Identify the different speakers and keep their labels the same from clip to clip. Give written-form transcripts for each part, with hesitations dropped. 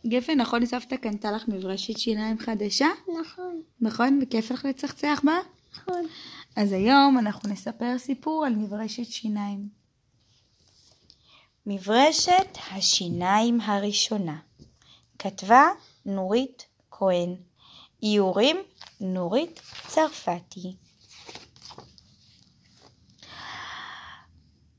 Speaker 1: גפן, נכון, סבתא קנתה לך מברשת שיניים חדשה?
Speaker 2: נכון.
Speaker 1: נכון? וכיף לך לצחצח בה?
Speaker 2: נכון.
Speaker 1: אז היום אנחנו נספר סיפור על מברשת שיניים. מברשת השיניים הראשונה. כתבה נורית כהן. איורים נורית צרפתי.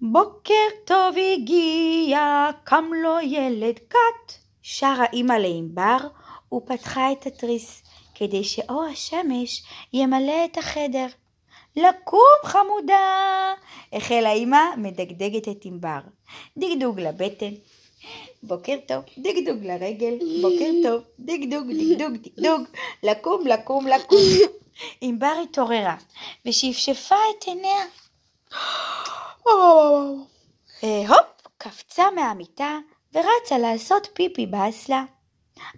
Speaker 1: בוקר טוב הגיע, קם לו ילד קט, שרה אמא לענבר ופתחה את התריס כדי שאור השמש ימלא את החדר. לקום חמודה, החלה אמא מדגדגת את ענבר. דגדוג לבטן, בוקר טוב, דגדוג לרגל, בוקר טוב, דגדוג, דגדוג, דגדוג, לקום, לקום, לקום. ענבר התעוררה ושפשפה את עיניה. הופ, קפצה מהמיטה ורצה לעשות פיפי באסלה.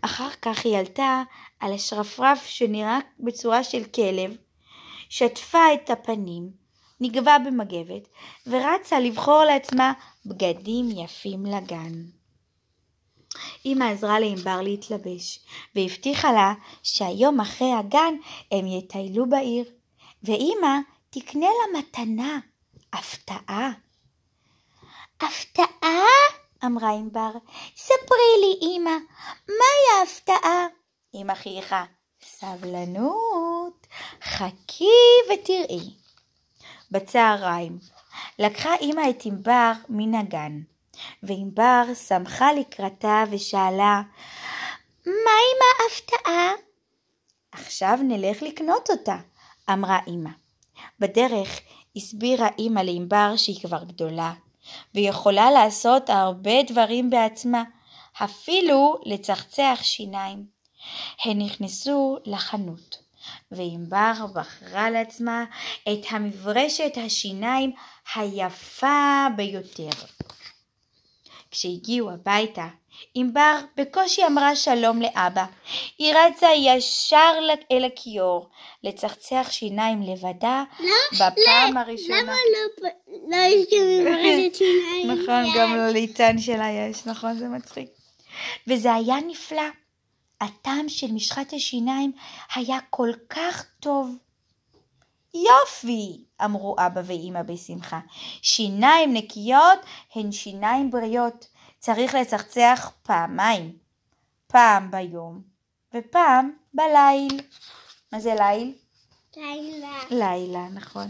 Speaker 1: אחר כך היא עלתה על השרפרף שנראה בצורה של כלב, שטפה את הפנים, נגבה במגבת ורצה לבחור לעצמה בגדים יפים לגן. אמא עזרה לענבר להתלבש והבטיחה לה שהיום אחרי הגן הם יטיילו בעיר, ואמא תקנה לה מתנה, הפתעה. הפתעה? אמרה ענבר. ספרי לי אמא, מהי ההפתעה? אמא חייכה. סבלנות, חכי ותראי. בצהריים לקחה אמא את ענבר מן הגן, וענבר שמחה לקראתה ושאלה, מה עם ההפתעה? עכשיו נלך לקנות אותה, אמרה אמא. בדרך הסבירה אמא לענבר שהיא כבר גדולה, ויכולה לעשות הרבה דברים בעצמה, אפילו לצחצח שיניים. הן נכנסו לחנות, וענבר בחרה לעצמה את המברשת השיניים היפה ביותר. כשהגיעו הביתה, ענבר בקושי אמרה שלום לאבא. היא רצה ישר אל הכיור לצחצח שיניים לבדה בפעם הראשונה.
Speaker 2: למה לא יש לי מברשת שיניים?
Speaker 1: נכון, גם לליצן שלה יש, נכון, זה מצחיק. וזה היה נפלא. הטעם של משחת השיניים היה כל כך טוב. יופי, אמרו אבא ואמא בשמחה. שיניים נקיות הן שיניים בריאות. צריך לצחצח פעמיים, פעם ביום ופעם בליל. מה זה ליל?
Speaker 2: לילה.
Speaker 1: לילה, נכון.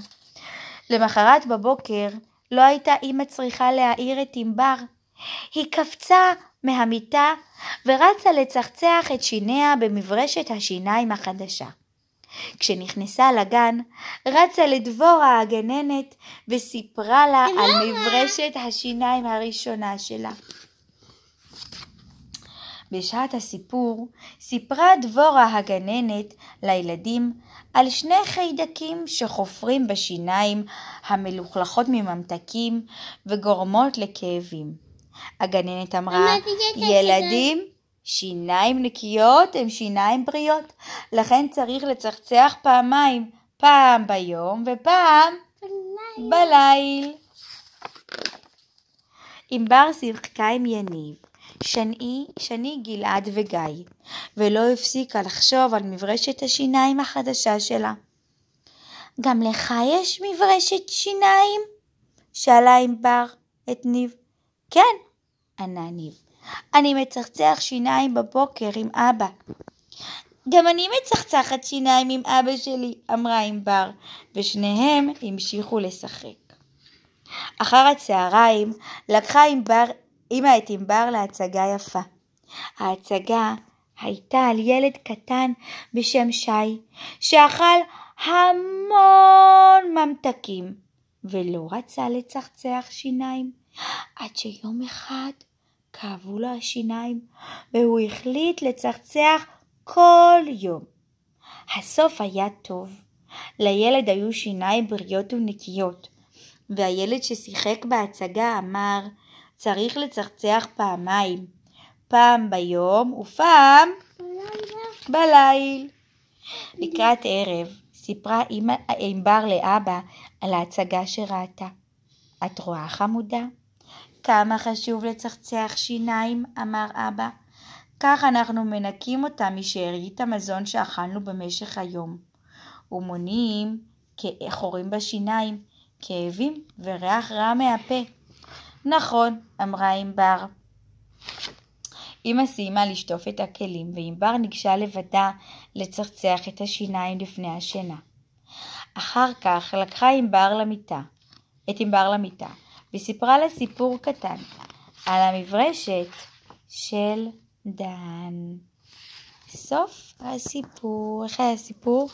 Speaker 1: למחרת בבוקר לא הייתה אמא צריכה להעיר את ענבר. היא קפצה מהמיטה ורצה לצחצח את שיניה במברשת השיניים החדשה. כשנכנסה לגן, רצה לדבורה הגננת וסיפרה לה על מברשת השיניים הראשונה שלה. בשעת הסיפור סיפרה דבורה הגננת לילדים על שני חיידקים שחופרים בשיניים המלוכלכות מממתקים וגורמות לכאבים. הגננת אמרה, ילדים, שיניים נקיות הם שיניים בריאות, לכן צריך לצחצח פעמיים, פעם ביום ופעם בליל. ענבר שיחקה עם יניב, שני, גלעד וגיא, ולא הפסיקה לחשוב על מברשת השיניים החדשה שלה. גם לך יש מברשת שיניים? שאלה ענבר את ניב. כן, ענה ניב. אני מצחצח שיניים בבוקר עם אבא. גם אני מצחצחת שיניים עם אבא שלי, אמרה ענבר, ושניהם המשיכו לשחק. אחר הצהריים לקחה אמא את ענבר להצגה יפה. ההצגה הייתה על ילד קטן בשם שי, שאכל המון ממתקים, ולא רצה לצחצח שיניים, עד שיום אחד כאבו לו השיניים, והוא החליט לצחצח כל יום. הסוף היה טוב. לילד היו שיניים בריאות ונקיות, והילד ששיחק בהצגה אמר, צריך לצחצח פעמיים, פעם ביום ופעם בליל. לקראת ערב סיפרה ענבר לאבא על ההצגה שראתה. את רואה חמודה? כמה חשוב לצחצח שיניים, אמר אבא. כך אנחנו מנקים אותם משארית המזון שאכלנו במשך היום, ומונעים חורים בשיניים, כאבים וריח רע מהפה. נכון, אמרה ענבר. אמא סיימה לשטוף את הכלים, וענבר ניגשה לבדה לצחצח את השיניים לפני השינה. אחר כך לקחה את ענבר למיטה, וסיפרה לה סיפור קטן על המברשת של דן. סוף הסיפור. איך היה הסיפור?